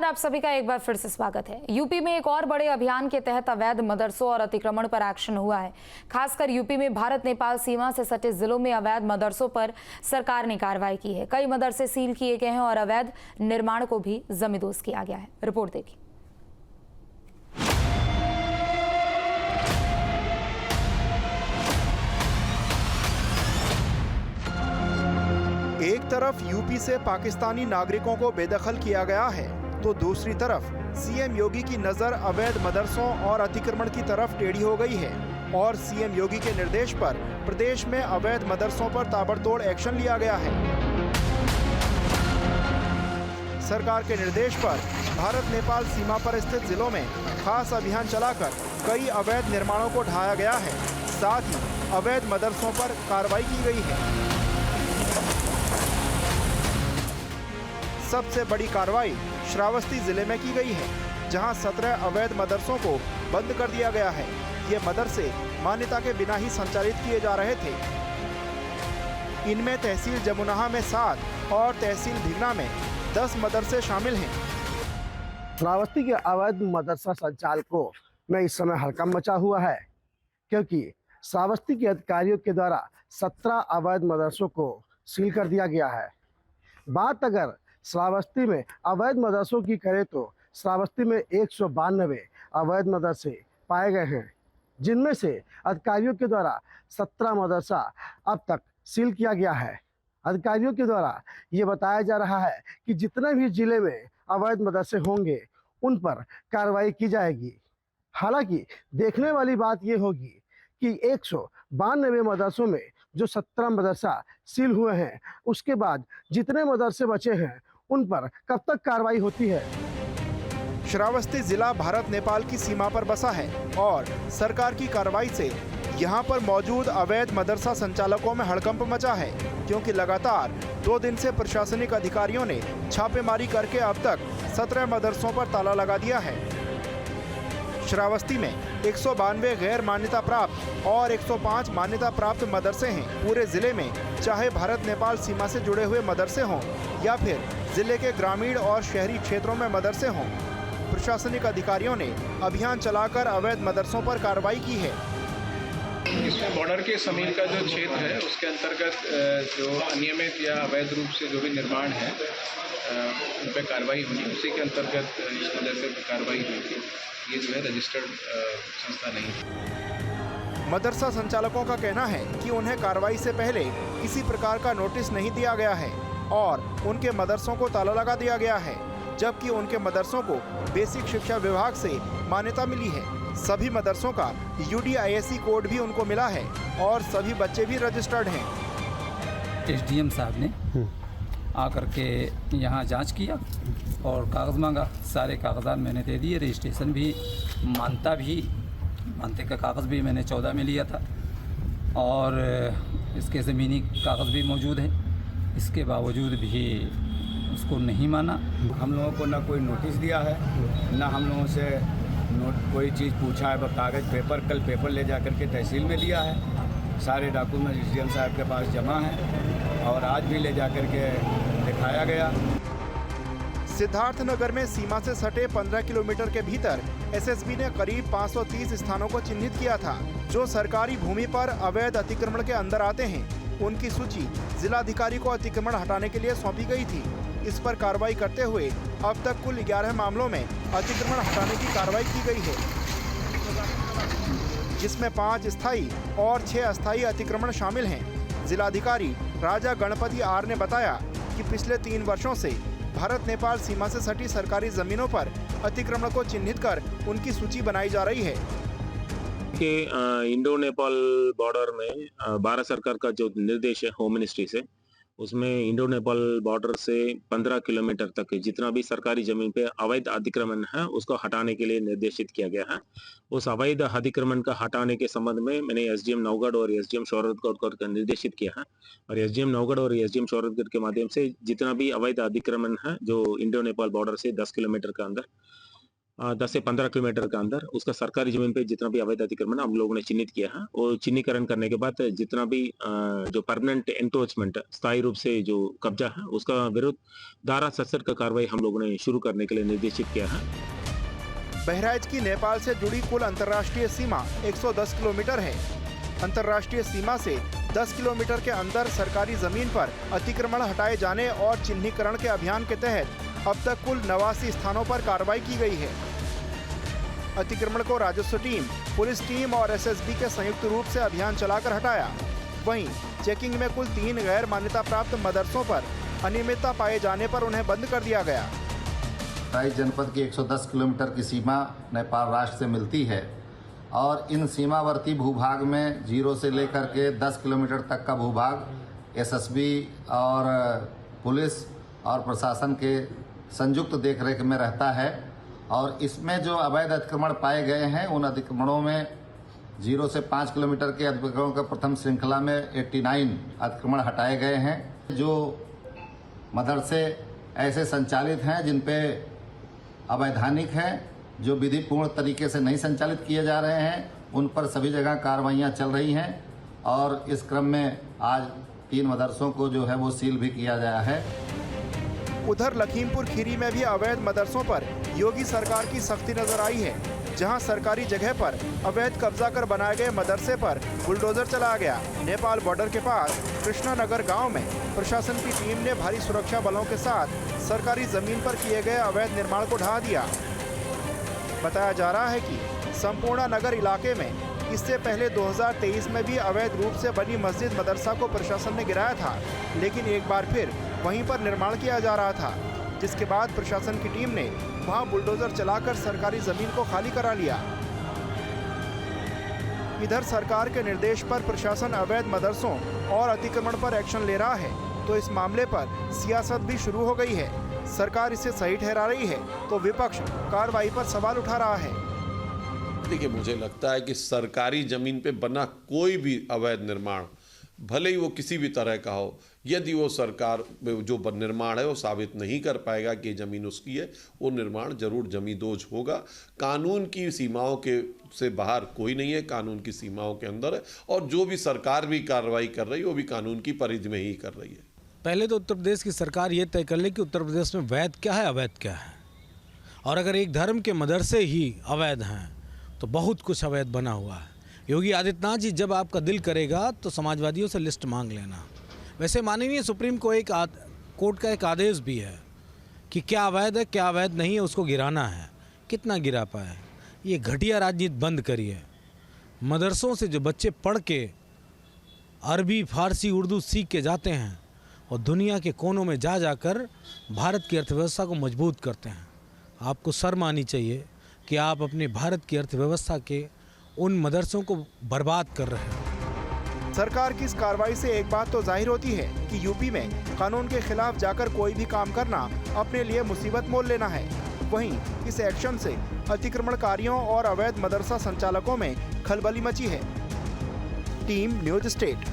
आप सभी का एक बार फिर से स्वागत है। यूपी में एक और बड़े अभियान के तहत अवैध मदरसों और अतिक्रमण पर एक्शन हुआ है। खासकर यूपी में भारत नेपाल सीमा से सटे जिलों में अवैध मदरसों पर सरकार ने कार्रवाई की है। कई मदरसे सील किए गए हैं और अवैध निर्माण को भी जमींदोज किया गया है। रिपोर्ट देखिए। एक तरफ यूपी से पाकिस्तानी नागरिकों को बेदखल किया गया है, तो दूसरी तरफ सीएम योगी की नजर अवैध मदरसों और अतिक्रमण की तरफ टेढ़ी हो गई है और सीएम योगी के निर्देश पर प्रदेश में अवैध मदरसों पर ताबड़तोड़ एक्शन लिया गया है। सरकार के निर्देश पर भारत नेपाल सीमा पर स्थित जिलों में खास अभियान चलाकर कई अवैध निर्माणों को ढाया गया है। साथ ही अवैध मदरसों पर कार्रवाई की गई है। सबसे बड़ी कार्रवाई श्रावस्ती जिले में की गई है, जहां 17 अवैध मदरसों को बंद कर दिया गया है। ये मदरसे मान्यता के बिना ही संचालित किए जा रहे थे। इनमें तहसील जमुनाहा में 7 और तहसील धिगना में 10 मदरसे शामिल हैं। श्रावस्ती के अवैध मदरसा संचालकों में इस समय हड़कंप मचा हुआ है, क्योंकि श्रावस्ती के अधिकारियों के द्वारा 17 अवैध मदरसों को सील कर दिया गया है। बात अगर श्रावस्ती में अवैध मदरसों की करें तो श्रावस्ती में 192 अवैध मदरसे पाए गए हैं, जिनमें से अधिकारियों के द्वारा 17 मदरसा अब तक सील किया गया है। अधिकारियों के द्वारा ये बताया जा रहा है कि जितने भी जिले में अवैध मदरसे होंगे उन पर कार्रवाई की जाएगी। हालांकि देखने वाली बात ये होगी कि 192 मदरसों में जो 17 मदरसा सील हुए हैं, उसके बाद जितने मदरसे बचे हैं उन पर कब तक कार्रवाई होती है। श्रावस्ती जिला भारत नेपाल की सीमा पर बसा है और सरकार की कार्रवाई से यहां पर मौजूद अवैध मदरसा संचालकों में हड़कंप मचा है, क्योंकि लगातार 2 दिन से प्रशासनिक अधिकारियों ने छापेमारी करके अब तक 17 मदरसों पर ताला लगा दिया है। श्रावस्ती में 192 गैर मान्यता प्राप्त और 105 मान्यता प्राप्त मदरसे हैं। पूरे जिले में चाहे भारत नेपाल सीमा से जुड़े हुए मदरसे हों या फिर जिले के ग्रामीण और शहरी क्षेत्रों में मदरसे हों, प्रशासनिक अधिकारियों ने अभियान चलाकर अवैध मदरसों पर कार्रवाई की है। इसमें बॉर्डर के समीप का जो क्षेत्र है उसके अंतर्गत जो अनियमित या अवैध रूप से जो भी निर्माण है उन पर कार्रवाई हुई, उसी के अंतर्गत इस वजह से कार्रवाई हुई थी। ये जो है रजिस्टर्ड संस्था नहीं है। मदरसा संचालकों का कहना है कि उन्हें कार्रवाई से पहले किसी प्रकार का नोटिस नहीं दिया गया है और उनके मदरसों को ताला लगा दिया गया है, जबकि उनके मदरसों को बेसिक शिक्षा विभाग से मान्यता मिली है। सभी मदरसों का UDISE कोड भी उनको मिला है और सभी बच्चे भी रजिस्टर्ड हैं। SDM साहब ने आकर के यहाँ जांच किया और कागज़ मांगा। सारे कागजात मैंने दे दिए, रजिस्ट्रेशन भी, मानते का कागज़ भी मैंने 14 में लिया था और इसके ज़मीनी कागज़ भी मौजूद है। इसके बावजूद भी उसको नहीं माना। हम लोगों को ना कोई नोटिस दिया है, ना हम लोगों से कोई चीज़ पूछा है। कागज़ पेपर कल पेपर ले जा कर के तहसील में दिया है। सारे डॉक्यूमेंट SDM साहब के पास जमा हैं और आज भी ले जा कर के दिखाया गया। सिद्धार्थनगर में सीमा से सटे 15 किलोमीटर के भीतर SSB ने करीब 530 स्थानों को चिन्हित किया था, जो सरकारी भूमि पर अवैध अतिक्रमण के अंदर आते हैं। उनकी सूची जिलाधिकारी को अतिक्रमण हटाने के लिए सौंपी गई थी। इस पर कार्रवाई करते हुए अब तक कुल 11 मामलों में अतिक्रमण हटाने की कार्रवाई की गई है, जिसमें 5 स्थायी और 6 अस्थायी अतिक्रमण शामिल हैं। जिलाधिकारी राजा गणपति आर ने बताया कि पिछले 3 वर्षों से भारत नेपाल सीमा से सटी सरकारी जमीनों पर अतिक्रमण को चिन्हित कर उनकी सूची बनाई जा रही है। कि इंडो नेपाल बॉर्डर में भारत सरकार का जो निर्देश है होम मिनिस्ट्री से, उसमें इंडो नेपाल बॉर्डर से 15 किलोमीटर तक जितना भी सरकारी जमीन पे अवैध अतिक्रमण है उसको हटाने के लिए निर्देशित किया गया है। उस अवैध अतिक्रमण का हटाने के संबंध में मैंने SDM नवगढ़ और SDM शौरतगढ़ को निर्देशित किया है और SDM नवगढ़ और SDM शौरतगढ़ के माध्यम से जितना भी अवैध अतिक्रमण है जो इंडो नेपाल बॉर्डर से 10 किलोमीटर के अंदर 10 से 15 किलोमीटर के अंदर उसका सरकारी जमीन पे जितना भी अवैध अतिक्रमण हम लोगों ने चिन्हित किया है, और चिन्हीकरण करने के बाद जितना भी जो परमानेंट एनक्रोचमेंट स्थायी रूप से जो कब्जा है उसका विरुद्ध धारा 67 का कार्रवाई हम लोगों ने शुरू करने के लिए निर्देशित किया है। बहराइच की नेपाल से जुड़ी कुल अंतर्राष्ट्रीय सीमा 110 किलोमीटर है। अंतर्राष्ट्रीय सीमा से 10 किलोमीटर के अंदर सरकारी जमीन पर अतिक्रमण हटाए जाने और चिन्हीकरण के अभियान के तहत अब तक कुल 89 स्थानों पर कार्रवाई की गई है। अतिक्रमण को राजस्व टीम, पुलिस टीम और एसएसबी के संयुक्त रूप से अभियान चलाकर हटाया। वहीं चेकिंग में कुल 3 गैर मान्यता प्राप्त मदरसों पर अनियमितता पाए जाने पर उन्हें बंद कर दिया गया। बहराइच जनपद की 110 किलोमीटर की सीमा नेपाल राष्ट्र से मिलती है और इन सीमावर्ती भूभाग में 0 से लेकर के 10 किलोमीटर तक का भूभाग एसएसबी और पुलिस और प्रशासन के संयुक्त देखरेख में रहता है। और इसमें जो अवैध अतिक्रमण पाए गए हैं उन अतिक्रमणों में 0 से 5 किलोमीटर के अतिक्रमणों का प्रथम श्रृंखला में 89 अतिक्रमण हटाए गए हैं। जो मदरसे ऐसे संचालित हैं जिन पे अवैधानिक हैं, जो विधिपूर्ण तरीके से नहीं संचालित किए जा रहे हैं, उन पर सभी जगह कार्रवाइयाँ चल रही हैं और इस क्रम में आज 3 मदरसों को जो है वो सील भी किया गया है। उधर लखीमपुर खीरी में भी अवैध मदरसों पर योगी सरकार की सख्ती नजर आई है, जहां सरकारी जगह पर अवैध कब्जा कर बनाए गए मदरसे पर बुलडोजर चलाया गया। नेपाल बॉर्डर के पास कृष्णानगर गांव में प्रशासन की टीम ने भारी सुरक्षा बलों के साथ सरकारी जमीन पर किए गए अवैध निर्माण को ढहा दिया। बताया जा रहा है कि संपूर्ण नगर इलाके में इससे पहले 2023 में भी अवैध रूप से बनी मस्जिद मदरसा को प्रशासन ने गिराया था, लेकिन एक बार फिर वहीं पर निर्माण किया जा रहा था, जिसके बाद प्रशासन की टीम ने वहां बुलडोजर चलाकर सरकारी जमीन को खाली करा लिया। इधर सरकार के निर्देश पर प्रशासन अवैध मदरसों और अतिक्रमण पर एक्शन ले रहा है, तो इस मामले पर सियासत भी शुरू हो गई है। सरकार इसे सही ठहरा रही है तो विपक्ष कार्रवाई पर सवाल उठा रहा है। देखिए, मुझे लगता है कि सरकारी जमीन पे बना कोई भी अवैध निर्माण, भले ही वो किसी भी तरह का हो, यदि वो सरकार जो निर्माण है वो साबित नहीं कर पाएगा कि जमीन उसकी है, वो निर्माण जरूर जमींदोज होगा। कानून की सीमाओं के से बाहर कोई नहीं है, कानून की सीमाओं के अंदर है, और जो भी सरकार भी कार्रवाई कर रही है वो भी कानून की परिधि में ही कर रही है। पहले तो उत्तर प्रदेश की सरकार ये तय कर ले कि उत्तर प्रदेश में वैध क्या है, अवैध क्या है। और अगर एक धर्म के मदरसे ही अवैध हैं तो बहुत कुछ अवैध बना हुआ है। योगी आदित्यनाथ जी, जब आपका दिल करेगा तो समाजवादियों से लिस्ट मांग लेना। वैसे माननीय सुप्रीम कोर्ट का एक आदेश भी है कि क्या अवैध है क्या अवैध नहीं है उसको गिराना है। कितना गिरा पाए? ये घटिया राजनीति बंद करिए। मदरसों से जो बच्चे पढ़ के अरबी, फारसी, उर्दू सीख के जाते हैं और दुनिया के कोनों में जाकर भारत की अर्थव्यवस्था को मजबूत करते हैं। आपको शर्म आनी चाहिए कि आप अपने भारत की अर्थव्यवस्था के उन मदरसों को बर्बाद कर रहे हैं। सरकार की इस कार्रवाई से एक बात तो जाहिर होती है कि यूपी में कानून के खिलाफ जाकर कोई भी काम करना अपने लिए मुसीबत मोल लेना है। वहीं इस एक्शन से अतिक्रमणकारियों और अवैध मदरसा संचालकों में खलबली मची है। Team news state.